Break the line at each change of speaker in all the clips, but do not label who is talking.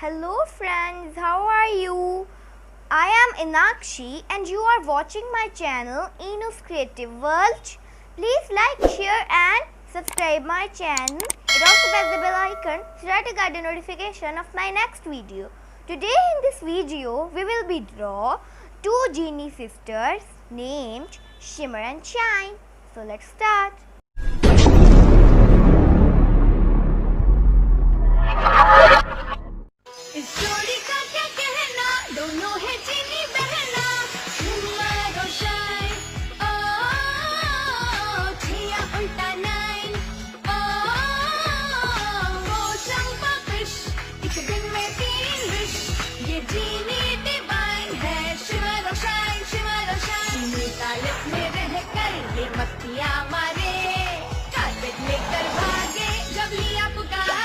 Hello friends, how are you? I am Inakshi and you are watching my channel Inu's Creative World. Please like, share and subscribe my channel. It also press the bell icon so that you get the notification of my next video. Today in this video, we will be draw two genie sisters named Shimmer and Shine. So let's start.
इस जोड़ी का क्या कहना, दोनों है चीनी बहना। Shimmer और शाइन, छिया उल्टा नाइन, वो चंपा फिश, एक दिन में तीन विश। ये जीनी डिवाइन है, शिमर और शाइन, शिमर और शाइन। चीनी का लिप में रह कर ये मक्खियाँ मारे, कारपेट लेकर भागे जब लिया पुकारे।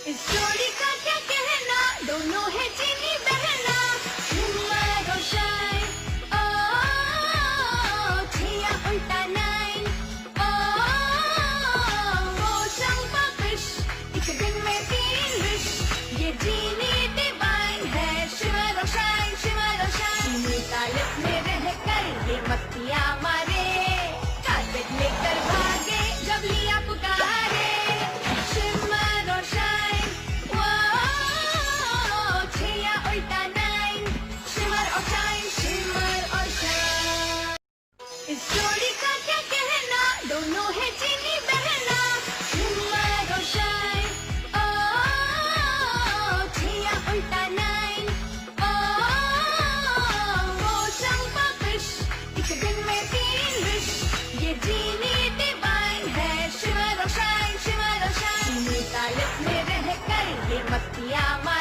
इस जोड़ी का क्या कहना, दोनों है चीनी बहना। शिमर और शाइन, छिया उल्टा नाइन, वो चंपा फिश, एक दिन में तीन विश। ये जीनी डिवाइन है, शिमर और शाइन, शिमर और शाइन। चीनी का लिप में रह कर ये मक्खियाँ मारे, कारपेट लेकर भागे जब लिया पुकारे। शिमर और शाइन, छिया उल्टा नाइन, शिमर और शाइन, शिमर और शाइन। इस जोड़ी का क्या कहना, दोनों है चीनी बहना। शिमर और शाइन, छिया उल्टा नाइन, वो चंपा फिश, एक दिन में तीन विश। ये जीनी डिवाइन है, शिमर और शाइन, शिमर और शाइन। चीनी का लिप में रह कर ये मक्खियाँ मारे,